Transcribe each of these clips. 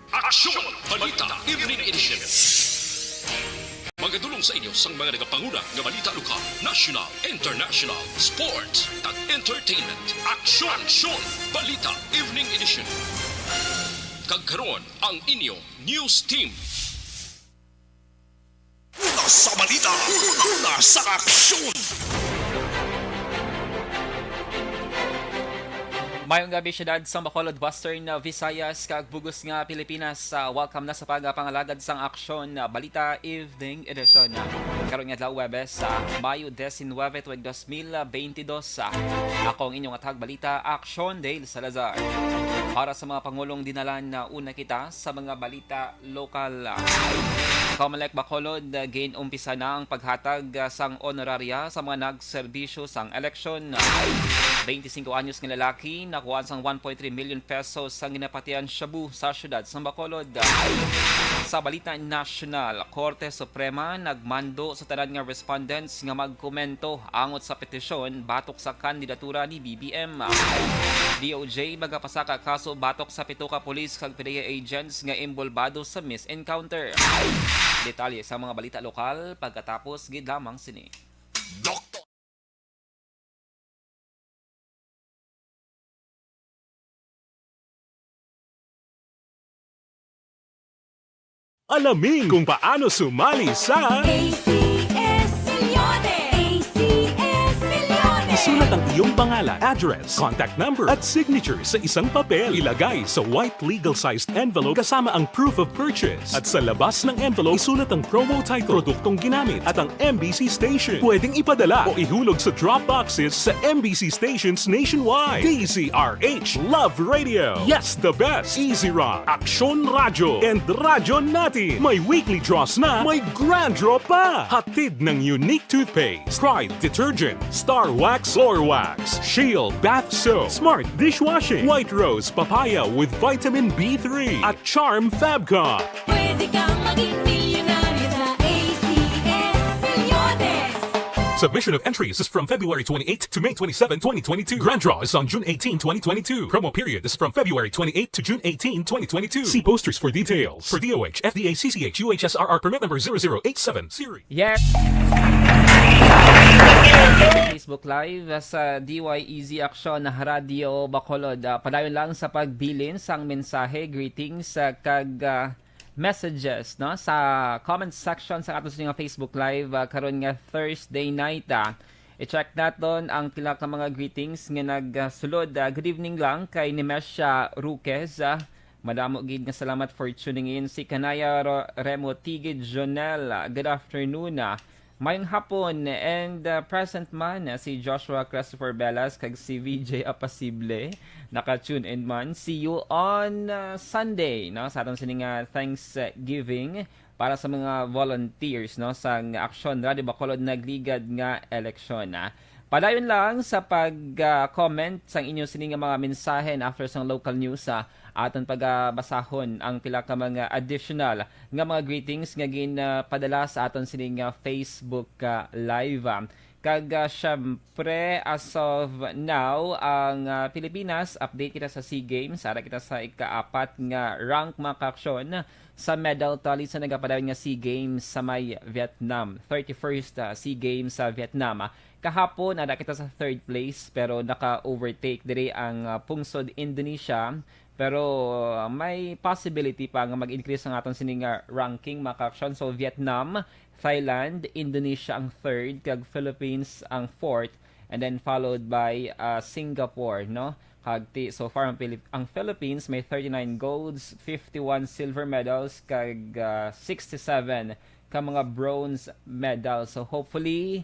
Aksyon! Balita Evening Edition. Magadulong sa inyo sang mga nagapanguna nga balita lokal, national, international, sports, at entertainment. Aksyon! Balita Evening Edition. Kagkaroon ang inyong news team. Una sa balita, una sa aksyon! Mayong gabi syudad sa Bacolod, Western Visayas, kag bugos nga Pilipinas. Welcome na sa pagapangalagad sang aksyon Balita Evening Edition. Karon nga adlaw Huwebes sa Mayo 19, 2022. Ako ang inyong atag balita, Aksyon Dale Salazar. Para sa mga pangulong dinalan na una kita sa mga balita lokal. Comelec Bacolod, gain umpisa na ang paghatag sang honoraria sa mga nagserbisyo sang eleksyon. 25 anyos nga lalaki nakuha sang 1.3 million pesos sang ginapatian shabu sa syudad sa Bacolod. Sa balita national, Korte Suprema nagmando sa tanan nga respondents nga magkomento angot sa petisyon batok sa kandidatura ni BBM. DOJ magapasaka kaso batok sa 7 ka pulis kag PDEA agents nga imbolbado sa misencounter. Detalye sa mga balita lokal pagkatapos gid lamang sini. Doktor! Alamin kung paano sumali sa ACS Millones! ACS Millones! isulat ang iyong pangalan, address, contact number at signature sa isang papel. Ilagay sa white legal-sized envelope kasama ang proof of purchase. At sa labas ng envelope, isulat ang promo title, produktong ginamit at ang MBC station. Pwedeng ipadala o ihulog sa drop boxes sa MBC stations nationwide. DZRH Love Radio. Yes, the best. Easy Rock, Aksyon Radyo, and Radyo Natin. May weekly draws na, may grand draw pa. Hatid ng unique toothpaste, Pride Detergent, Star Wax Floor Wax, Shield Bath Soap, Smart Dishwashing, White Rose Papaya with Vitamin B3, at Charm Fabcon. Pwede kang maging milyonaryo sa ACS Millones! Submission of entries is from February 28 to May 27, 2022. Grand draw is on June 18, 2022. Promo period is from February 28 to June 18, 2022. See posters for details. For DOH, FDA, CCH, UHSRR permit number 0087 series. Yes! Facebook Live sa DYEZ Aksyon na Radio Bacolod. Padayon lang sa pagbilin sang mensahe, greetings kag messages no sa comment section sa ato sa Facebook Live karon nga Thursday night. I-check naton ang pila ka mga greetings nga nagsulod. Good evening lang kay Nimesha Ruquez. Madamo gid nga salamat for tuning in. Si Kanaya Remo Tigid Jonel. Good afternoon. Mayong hapon and present man si Joshua Christopher Bellas kag si VJ Apasible naka-tune in man. See you on Sunday no sa atong sining Thanksgiving para sa mga volunteers no sa Aksyon Radio Bacolod nagligad nga eleksyon. Padayon lang sa pag-comment sa inyo sining mga mensahe after sang local news aton pagbasahon ang pila ka mga additional nga mga greetings nga ginpadala sa aton sining Facebook live. Kag syempre as of now ang Pilipinas update kita sa SEA Games ara kita sa ika-4 nga rank mga kaaksyon sa medal tally sa nagapadayon nga SEA Games sa may Vietnam. 31st SEA Games sa Vietnam. Kahapon ada kita sa 3rd place pero naka-overtake diri ang pungsod Indonesia. Pero may possibility pa nga mag-increase ang aton sining ranking mga kaaksyon. So Vietnam, Thailand, Indonesia ang 3rd, kag Philippines ang 4th, and then followed by Singapore, no? So far ang Philippines may 39 golds, 51 silver medals, kag 67 ka mga bronze medals. So hopefully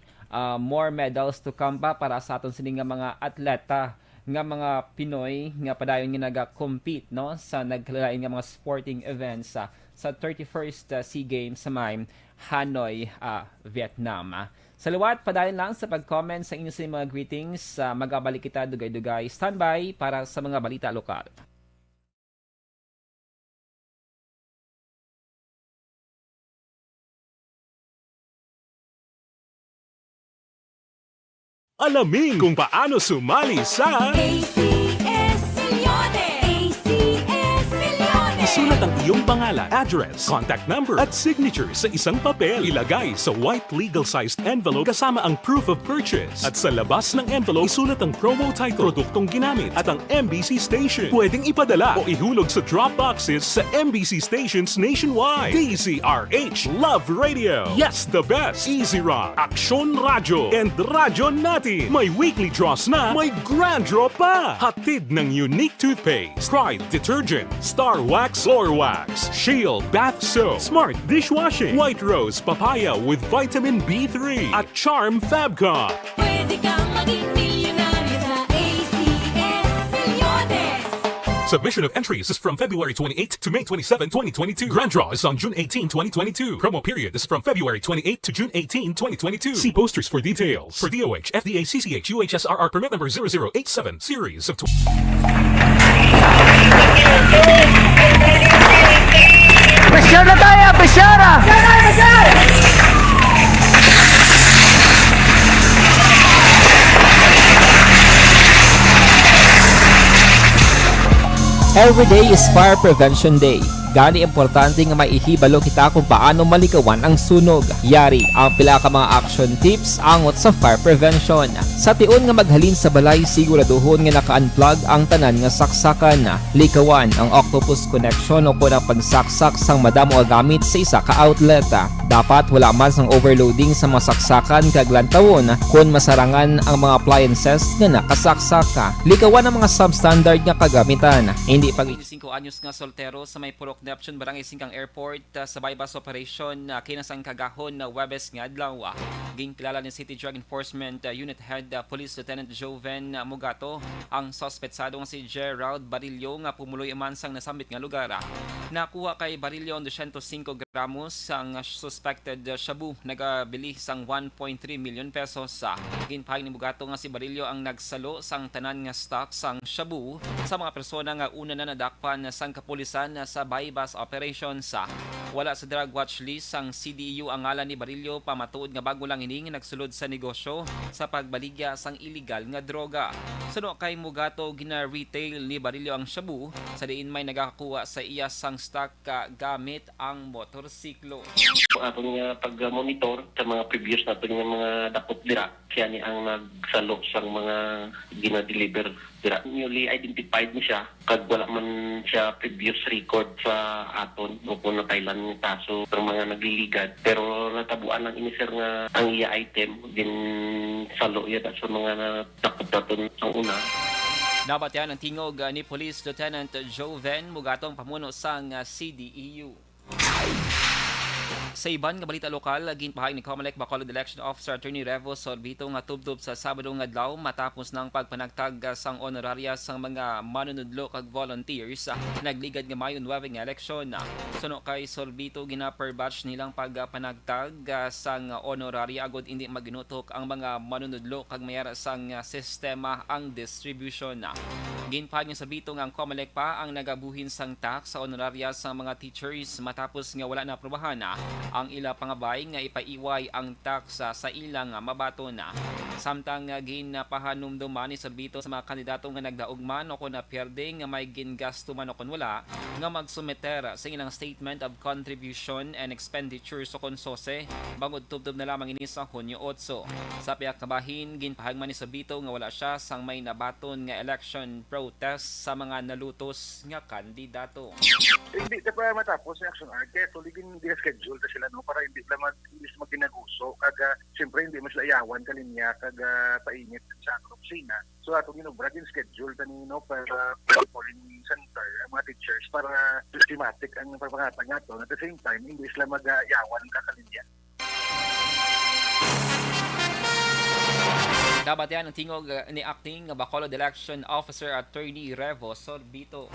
more medals to come pa para sa aton sining mga atleta nga mga Pinoy nga padayon nga naga-compete no sa nagkalain nga mga sporting events sa 31st SEA Games sa may Hanoi, Vietnam. Salawat padayon lang sa pag-comment sa inyo sa mga greetings. Magabalik kita dugay-dugay. Standby para sa mga balita lokal. Alamin kung paano sumali sa ACS Millones! ACS Millones! isulat Isulat ang iyong pangalan, address, contact number at signature sa isang papel. Ilagay sa white legal-sized envelope kasama ang proof of purchase. At sa labas ng envelope, isulat ang promo title, produktong ginamit at ang MBC station. Pwedeng ipadala o ihulog sa drop boxes sa MBC stations nationwide. DZRH Love Radio. Yes, the best. Easy Rock, Aksyon Radyo, and Radyo Natin. May weekly draws na, may grand draw pa. Hatid ng unique toothpaste, Pride Detergent, Star Wax Floor Wax, Shield Bath Soap, Smart Dishwashing, White Rose Papaya with Vitamin B3, at Charm Fabcon. Pwede kang maging milyonaryo sa ACS Milyones. Submission of entries is from February 28 to May 27, 2022. Grand draw is on June 18, 2022. Promo period is from February 28 to June 18, 2022. See posters for details. For DOH, FDA, CCH, UHSRR permit number 0087, series of Pressure na tayo! Pressure! Every day is Fire Prevention Day. Gani importante nga maihibalo kita kung paano malikawan ang sunog. Yari ang pila ka mga action tips angot sa fire prevention. Sa tion nga maghalin sa balay, siguraduhon nga naka-unplug ang tanan nga saksakan. Likawan ang octopus connection o ang pagsaksak sang madamo nga gamit sa isa ka outlet. Dapat wala man sang overloading sa mga saksakan kag lantawon kung masarangan ang mga appliances nga nakasaksaka. Likawan ang mga substandard nga kagamitan. Hindi pag 25 anyos nga soltero sa may Purok Neptune Barangay Singkang Airport sa bypass operation kinasang kagahon na Webes nga adlaw. Ginpilala ni City Drug Enforcement Unit Head Police Lieutenant Joven Mugato ang suspetsado nga si Gerald Barillo nga pumuloy man sang nasambit nga lugar. Nakuha kay Barillo 205 gramos ang suspected shabu nagabili sang 1.3 million pesos. Ginpahag ni Mugato nga si Barillo ang nagsalo sang tanan nga stock sang shabu sa mga persona nga una na nadakpan sang kapulisan sa bypass operations. Wala sa drug watch list ang CDU ang ngalan ni Barillo pamatuod nga bago lang ining nagsulod sa negosyo sa pagbaligya sang illegal nga droga. Suno kay Mugato gina-retail ni Barillo ang shabu sa diin may nagakakuha sa iya sang stock gamit ang motorsiklo. Atong pag-monitor sa mga previous natin nga mga dakot dira, siya ni ang nagsalo sang mga gina-deliver dira. Newly identified ni siya kag wala man siya previous record sa aton o kung na Thailand ng kaso ng mga nagliligad. Pero natabuan lang ini sir nga ang iya item din salo iya sa mga dakot natin ang una. Dapat yan ang tingog ni Police Lieutenant Joven Mugatong pamuno sang CDEU. Sa iban nga balita lokal, ginpahayag ni Comelec Bacolod Election Officer Attorney Revo Sorbito nga tubtub sa Sabado nga adlaw matapos ng pagpanagtag sang honoraria sang mga manunudlo kag volunteers nagligad nga Mayo 9 nga eleksyon. Suno kay Sorbito gina-per batch nilang pagpanagtag sang honoraria agod hindi maginutok ang mga manunudlo kag mayara sang sistema ang distribution. Ginpahayag ni Sorbito nga ang Comelec pa ang nagabuhin sang tax sa honoraria sang mga teachers matapos nga wala na aprobahan ang ila pangabay nga ipaiway ang tax sa ilang mabaton. Samtang ginapahanumduman ni Sorbito sa mga kandidato nga nagdaugman o kung napierde nga may gingasto man o kung wala nga magsumeter sa ilang statement of contribution and expenditures o kung sose bangod tubtob na lamang ini sa Hunyo 8. Sa piyak kabahin, ginpahagman ni Sorbito nga wala siya sang may nabaton nga election protest sa mga nalutos nga kandidato. Hindi ka pa matapos sa action art kaya tuligin hindi schedule kasi sila no para hindi lang maginaguso kaga siyempre hindi mas layawan kalinya kaga painit sa opisina. So atong ginobra din schedule kanino para polling center ang mga teachers para systematic ang pagpangatang nato at the same time hindi sila magayawan kalinya. Dapat yan ang tingog ni Acting Bacolod Election Officer Attorney Revo Sorbito.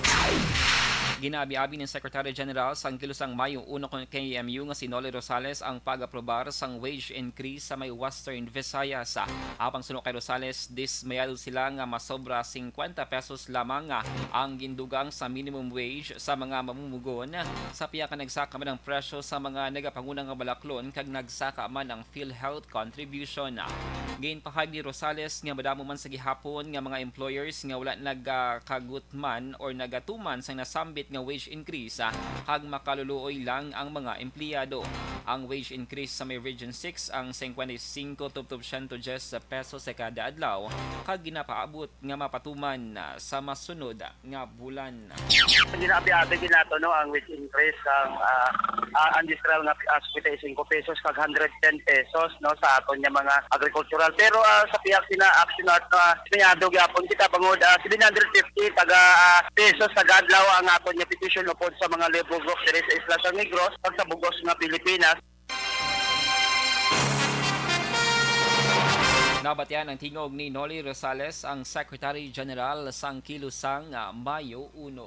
Ginabi-abi ng Secretary General sang kilusang Mayo 1 KMU nga si Noli Rosales ang pag-aprobar sang wage increase sa may Western Visayas. Apang suno kay Rosales, dismayado sila nga masobra 50 pesos lamang ang gindugang sa minimum wage sa mga mamumugon. Sa piya ka nagsaka man ang presyo sa mga nagapangunang nga balaklon kag nagsaka man ang PhilHealth contribution. Gain pahag ni Rosales nga madamo man sa gihapon nga mga employers nga wala nagkagutman or nagatuman sa nasambit nga wage increase kag makaluluoy lang ang mga empleyado. Ang wage increase sa may Region 6 ang 55 to 110 pesos sa kada adlaw kag ginapaabot nga mapatuman sa masunod nga bulan. Ginabi-abi ginato no ang wage increase ang industrial nga askwite 5 pesos kag 110 pesos no sa aton nga mga agricultural pero sa piyak sina action at pinado gyapon kita bangod 750 taga pesos sa adlaw ang aton nga petition upod sa mga labor group diri sa Isla San Negros pag sa bugos nga Pilipinas. Nabatyan ang tingog ni Noli Rosales, ang Secretary General sang Kilusang Mayo 1.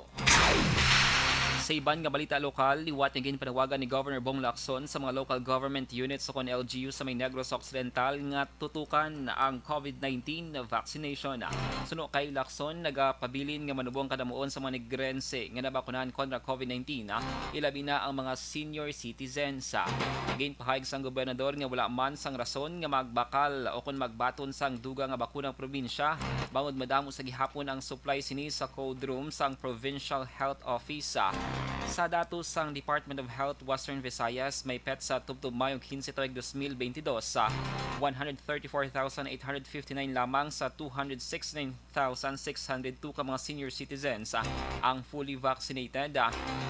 Sa iban nga balita lokal, liwat nga panawagan ni Governor Bong Lacson sa mga local government units sa LGU sa may Negros Occidental nga tutukan ang COVID-19 vaccination. Suno kay Lacson, nagapabilin nga manubong kadamuon sa mga Negrense nga nabakunahan kontra COVID-19, ilabi na ang mga senior citizens. Gain pahayag sang gobernador nga wala man sang rason nga magbakal o kung magbaton sang duga nga bakunang probinsya, bangod madamo sa gihapon ang supply sini sa code room sang Provincial Health Office. Sa datos sang Department of Health Western Visayas, may pet sa tubtub Mayong 15 tuig 2022 sa 134,859 lamang sa 269,602 ka mga senior citizens ang fully vaccinated,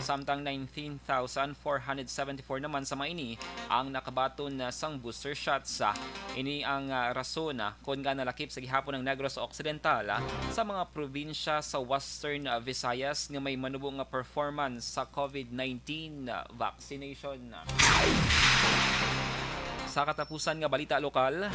samtang 19,474 naman sa maini ang nakabaton sang booster shots. Ini ang rason kung nga nalakip sa gihapon ng Negros Occidental sa mga probinsya sa Western Visayas nga may manubong nga performance sa COVID-19 vaccination. Sa katapusan nga balita lokal,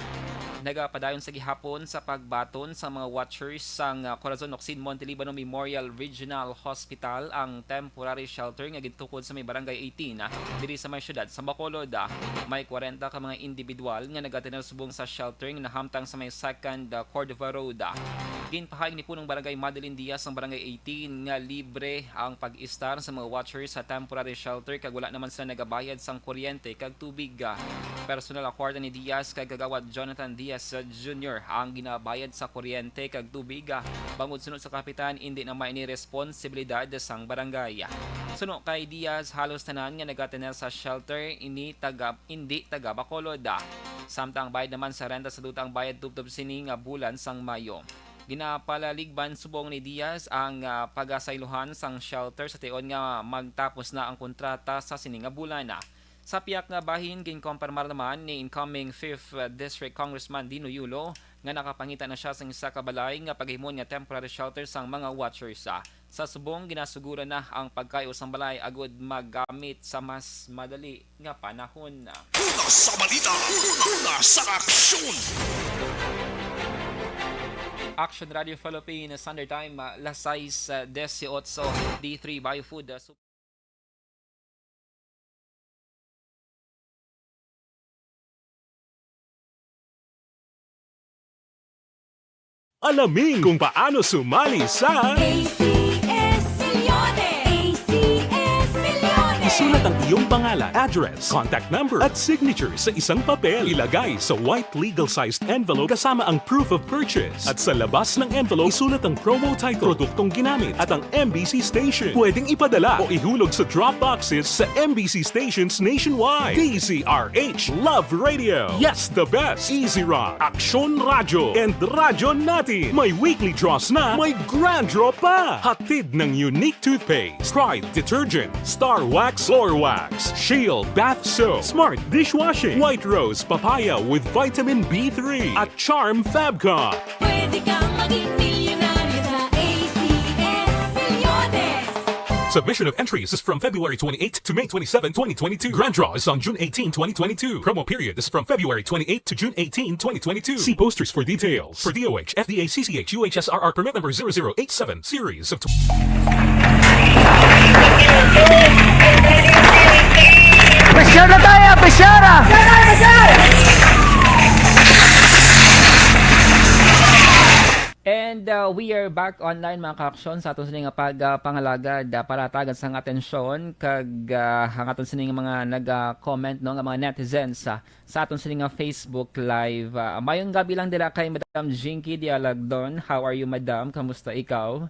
nagapadayon sa gihapon sa pagbaton sa mga watchers sang Corazon Ocsin Monte Libano Memorial Regional Hospital ang temporary shelter nga gitukod sa may barangay 18 diri sa may syudad sa Bacolod. May 40 ka mga individual nga nagatinaw subong sa shelter nga nahamtang sa may 2nd Cordova Road. Ginpahayag ni punong barangay Madeline Diaz ang barangay 18 nga libre ang pag-istar sa mga watchers sa temporary shelter kag wala naman sila nagabayad sang kuryente kag tubig. Personal akwarda ni Diaz kag kagawad Jonathan Diaz Jr. ang ginabayad sa kuryente kag tubig. Bangod sunod sa kapitan, hindi na may responsibilidad sang barangay. Sunod kay Diaz, halos tanan nga nagatinel sa shelter hindi taga Bacolod. Samtang bayad naman sa renta sa dutang bayad tubtob sini nga bulan sang Mayo. Ginapalaligban subong ni Diaz ang pagasaylohan sang shelter sa tion nga magtapos na ang kontrata sa sining nga bulan. Sa piyak nga bahin, ginkompirmar naman ni incoming 5th District Congressman Dino Yulo nga nakapangita na siya sa isa ka balay nga paghimon nga temporary shelter sang mga watchers. Sa subong, ginasugura na ang pagkayo sang balay agud maggamit sa mas madali nga panahon. Una sa balita, una sa aksyon. Action Radio Philippines, Standard Time, alas 6:18, D3 Biofood. Alamin kung paano sumali sa ACS Milyones! ACS Milyones! isulat ang iyong pangalan, address, contact number at signature sa isang papel. Ilagay sa white legal-sized envelope kasama ang proof of purchase. At sa labas ng envelope, isulat ang promo title, produktong ginamit at ang MBC station. Pwedeng ipadala o ihulog sa drop boxes sa MBC stations nationwide. DZRH Love Radio. Yes, the best. Easy Rock, Aksyon Radyo, and Radyo Natin. May weekly draws na, may grand draw pa. Hatid ng unique toothpaste, Pride Detergent, Star Wax Floor Wax, Shield Bath Soap, Smart Dishwashing, White Rose Papaya with Vitamin B3 at Charm Fabcon. Pwede kang maging milyonaryo sa ACS Milyones! Submission of entries is from February 28 to May 27, 2022. Grand draw is on June 18, 2022. Promo period is from February 28 to June 18, 2022. See posters for details. For DOH, FDA, CCH, UHSRR permit number 0087, series of... Presyar na tayo! Presyara! And we are back online mga ka-aksyon sa aton sining nga pagpangalagad paratagan sang atensyon kag ang aton sining mga nag-comment no nga mga netizens sa aton sining nga Facebook live. Mayong gabi lang dira kay Madam Jinky Dialagdon. How are you, Madam? Kamusta ikaw?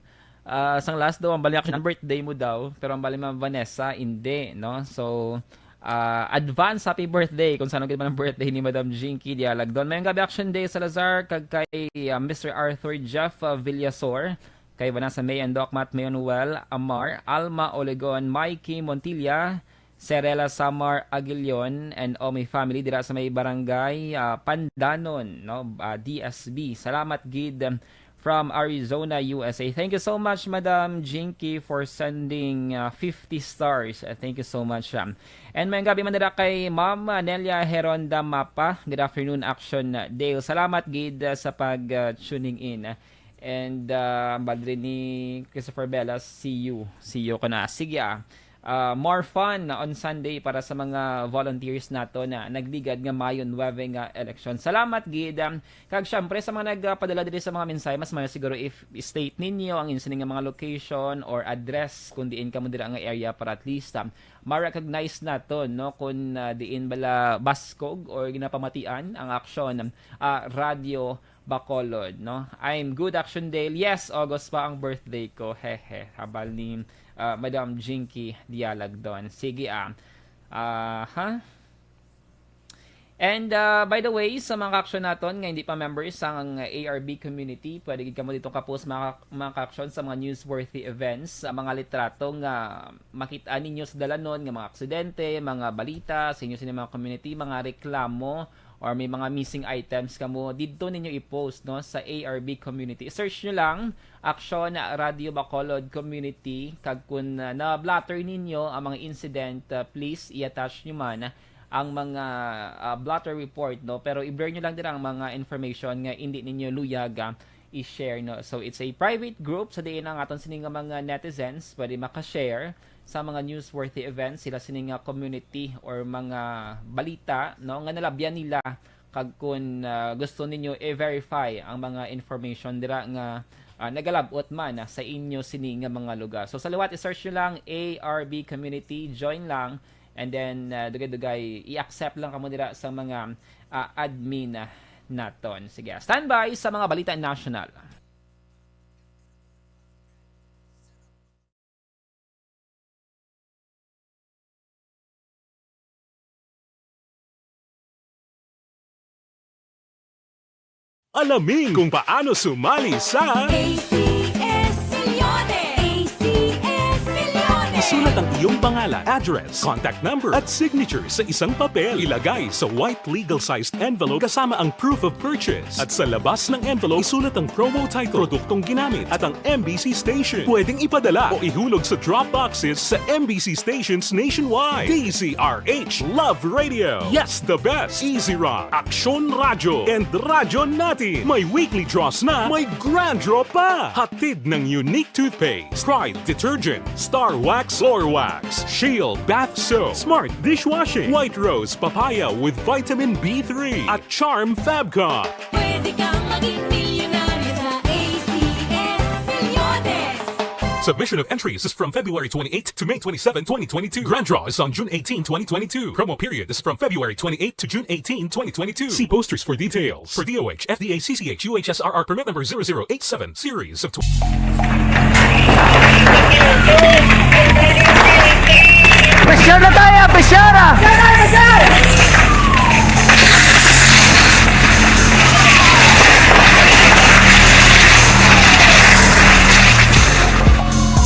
Sang last daw ang bali ang birthday mo daw, pero ang bali Ma'am Vanessa hindi, no? So advance happy birthday kung saan man ang birthday ni Madam Jinky Dialagdon. May gabi action day sa Lazar kag kay Mr. Arthur Jeff Villasor, kay Vanessa May and Doc Matt Mayonuel Amar, Alma Olegon, Mikey Montilla, Serela Samar Aguilion, and all my family dira sa may barangay Pandanon, no? DSB. Salamat gid from Arizona, USA. Thank you so much, Madam Jinky, for sending 50 stars. Thank you so much. And may gabi man dira kay Ma'am Nelia Heronda Mapa. Good afternoon, Action Dale. Salamat gid sa pag-tuning in. And badri ni Christopher Bellas, see you ko na. Sige more fun on Sunday para sa mga volunteers nato na nagligad nga mayon 9 nga election. Salamat gid. Kag syempre sa mga nagpadala diri sa mga mensahe, mas mayo siguro if state ninyo ang insining nga mga location or address kung diin kamo dira nga area para at least ma-recognize nato no kung diin bala baskog or ginapamatian ang aksyon Radio Bacolod, no? I'm good, Action Dale. Yes, August pa ang birthday ko. Hehe. Habal ni Madam Jinky Dialagdon. Sige And by the way, sa mga ka-action naton nga hindi pa members ang ARB community, pwede gid kamo dito ka-post mga ka-action sa mga newsworthy events, mga litrato nga makita ninyo sa dalanon nga mga aksidente, mga balita sa inyo sa mga community, mga reklamo or may mga missing items kamo, dito ninyo i-post no sa ARB community. Search nyo lang Action Radio Bacolod Community, kag kun na-blatter ninyo ang mga incident, please i-attach nyo man ang mga blotter report, no? Pero i-blur nyo lang din ang mga information nga hindi ninyo luyag i-share, no? So it's a private group sa diin ang aton sining mga netizens pwede maka-share sa mga newsworthy events, sila sining community or mga balita, no, nga nalabyan nila kag kun gusto ninyo i-verify ang mga information dira nga nagalabot man sa inyo sining mga lugar. So sa liwat i-search nyo lang ARB community, join lang, and then dugay-dugay i-accept lang kamo dira sa mga admin naton. Sige, standby sa mga balita national. Alamin kung paano sumali sa ACS-Milyones! ACS-Milyones! Isulat ang iyong pangalan, address, contact number at signature sa isang papel. Ilagay sa white legal-sized envelope kasama ang proof of purchase. At sa labas ng envelope, isulat ang promo title, produktong ginamit at ang MBC station. Pwedeng ipadala o ihulog sa drop boxes sa MBC stations nationwide. DZRH Love Radio. Yes, the best. Easy Rock, Aksyon Radyo, and Radyo Natin. May weekly draws na, may grand draw pa. Hatid ng unique toothpaste, Pride Detergent, Star Wax Floor Wax, Shield Bath Soap, Smart Dishwashing, White Rose Papaya with Vitamin B3, at Charm Fabcon. Pwede kang maging milyonaryo sa ACS-Milyones! Submission of entries is from February 28 to May 27, 2022. Grand draw is on June 18, 2022. Promo period is from February 28 to June 18, 2022. See posters for details. For DOH, FDA, CCH, UHSRR permit number 0087, series of Pesyar na tayo! Pesyara!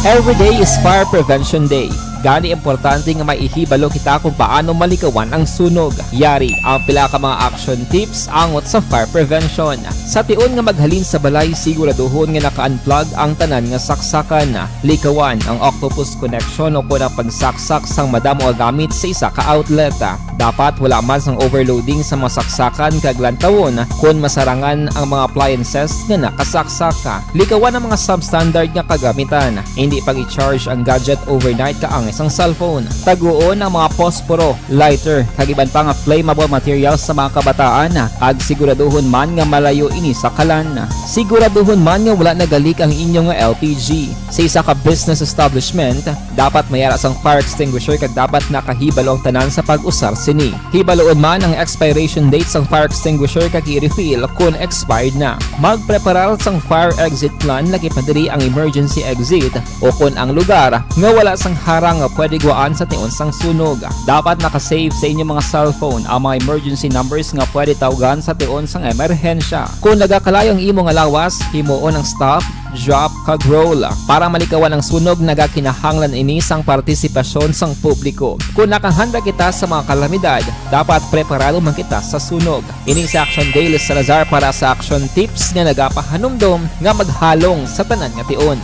Every day is Fire Prevention Day. Gani importante nga maihibalo kita kung paano malikawan ang sunog. Yari ang pila ka mga action tips angot sa fire prevention. Sa tiun nga maghalin sa balay, siguraduhon nga naka-unplug ang tanan nga saksakan. Likawan ang octopus connection o kung ang pagsaksak sang madamo o gamit sa isa ka outlet. Dapat wala man sang overloading sa mga saksakan kag lantawon kung masarangan ang mga appliances nga nakasaksaka. Likawan ang mga substandard nga kagamitan. Hindi pag i-charge ang gadget overnight kaang isang cellphone. Taguon ang mga posporo, lighter, kagiban pa nga flammable materials sa mga kabataan ag siguraduhon man nga malayo ini sa kalan. Siguraduhon man nga wala nagalik ang inyong LPG. Sa isa ka business establishment, dapat mayara sang fire extinguisher kag dapat nakahibalo ang tanan sa pag-usar sini. Hibaloon man ang expiration date sang fire extinguisher kag i-refill kung expired na. Magpreparar sang fire exit plan lagi padiri ang emergency exit o kung ang lugar nga wala sang harang nga pwede guaan sa tiun sang sunog. Dapat nakasave sa inyong mga cellphone ang mga emergency numbers nga pwede tawagan sa tiun sang emerhensya. Kung nagakalayo ang imong lawas, himuon ang stop, drop kag roll para malikawan ang sunog nagakinahanglan ini sang partisipasyon sang publiko. Kung nakahanda kita sa mga kalamidad, dapat preparado man kita sa sunog. Ini sa Action Daily Salazar para sa action tips nga nagapahanumdom nga maghalong sa tanan nga tion.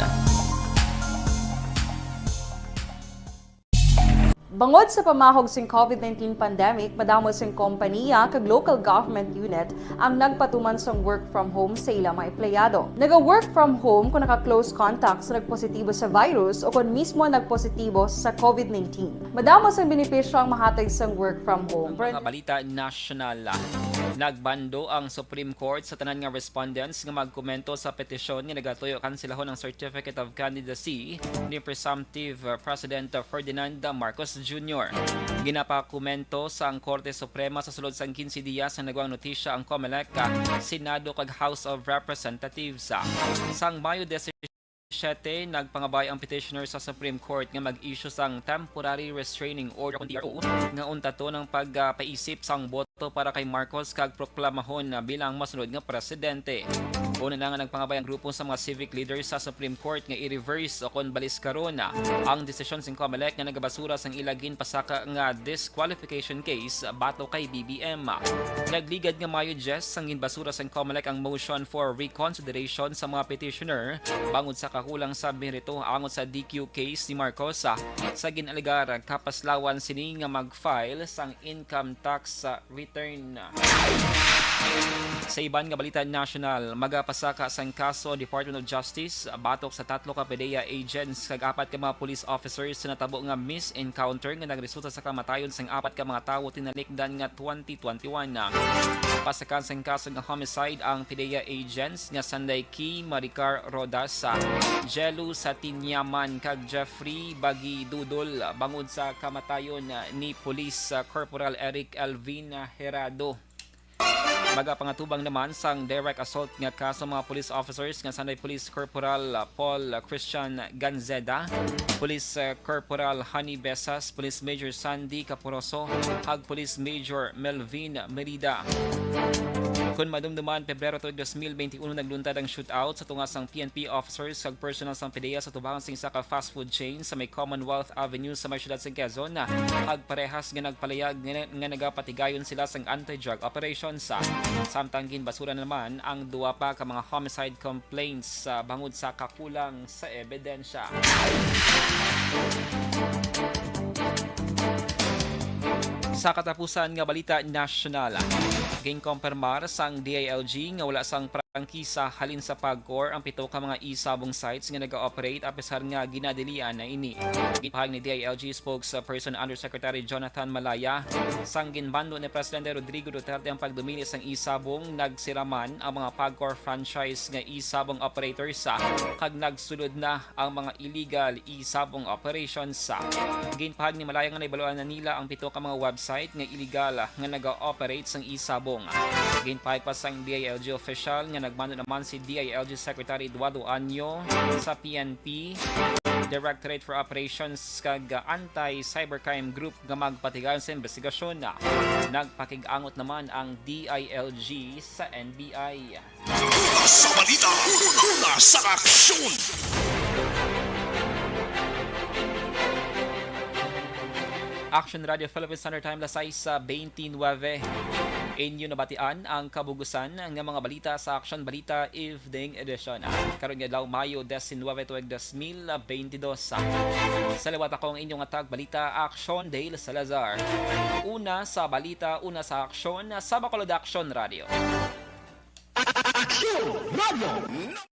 Bangod sa pamahog sing COVID-19 pandemic, madamo sing kompanya kag local government unit ang nagpatuman sang work from home sa ilang mga empleyado. Naga-work from home kung naka-close contact sa nagpositibo sa virus o kung mismo nagpositibo sa COVID-19. Madamo sang benepisyo ang mahatag sang work from home. Mga balita national. Nagbando ang Supreme Court sa tanan nga respondents nga magkomento sa petisyon nga nagatuyo kansilahon ang Certificate of Candidacy ni presumptive President Ferdinand Marcos Jr. Ginapakomento sa ang Korte Suprema sa sulod sang 15 dias sa nagwang notisya ang COMELEC, Senado kag House of Representatives. Sang Mayo 17, nagpangabay ang petitioner sa Supreme Court nga mag-issue sang temporary restraining order on TRO nga untato ng pagpaisip sang boto para kay Marcos kag proklamahon bilang masunod nga presidente. Una na nga nagpangabay ang grupo sa mga civic leaders sa Supreme Court nga i-reverse o kon balis karon ang desisyon sing COMELEC nga nagabasura sang ilagin pasaka nga disqualification case bato kay BBM. Nagligad nga Mayo 10 sang ginbasura sang COMELEC ang motion for reconsideration sa mga petitioner bangod sa kakulang sa merito angon sa DQ case ni Marcos sa ginaligar kapaslawan sini nga mag-file sang income tax return. Sa iban nga balita national, magapasaka sang kaso Department of Justice batok sa 3 ka PDEA agents kag 4 ka mga police officers sa natabo nga misencounter nga nagresulta sa kamatayon sang 4 ka mga tawo tinalikdan nga 2021. Pasakan sang kaso nga homicide ang PDEA agents nga Sanday Key Maricar Rodas, Jelu Satinyaman kag Jeffrey Bagi Dudol bangod sa kamatayon ni Police Corporal Eric Alvin Herado. Magapangatubang naman sang direct assault nga kaso mga police officers nga Sanday Police Corporal Paul Christian Ganzeda, Police Corporal Honey Besas, Police Major Sandy Caporoso, hag Police Major Melvin Merida. Kung madumduman, Pebrero 2021 nagluntad ang shootout sa tungas ng PNP officers kag personal sang PDEA sa tubangan sing saka fast food chain sa may Commonwealth Avenue sa may syudad sa Quezon hag parehas nga nagpalayag nga nagapatigayon sila sang anti-drug operations. Samtang ginbasura naman ang duwa pa ka mga homicide complaints bangod sa kakulang sa ebidensya. Sa katapusan nga balita national, ginkompirmar sang DILG nga wala sang prangkisa halin sa PAGCOR ang 7 ka mga e-sabong sites nga nag-ooperate apisar nga ginadilian na ini. Gipahag ni DILG spokesperson Undersecretary Jonathan Malaya, sang ginbando ni Presidente Rodrigo Duterte ang pagdumili sang e-sabong, nagsiraman ang mga PAGCOR franchise nga e-sabong operators kag nagsulod na ang mga illegal e-sabong operations. Ginpahag ni Malaya nga naibaluan na nila ang 7 ka mga website nga illegal nga nag-ooperate sang e-sabong. Ginpahag pa sang DILG official nga nagmando naman si DILG Secretary Eduardo Anyo sa PNP Directorate for Operations kag Anti-Cybercrime Group nga magpatigayon sa investigasyon. Nagpakigangot naman ang DILG sa NBI. Sa balita, una sa aksyon! Action Radio Philippines Standard Time lasay sa 29. Inyo nabatian ang kabugusan ng mga balita sa Action Balita Evening Edition. Karon nga daw Mayo 19 tuig 2022. Sa liwat akong inyong atag balita Action Dale Salazar. Una sa balita, una sa aksyon sa Bacolod Action Radio. Action Radio!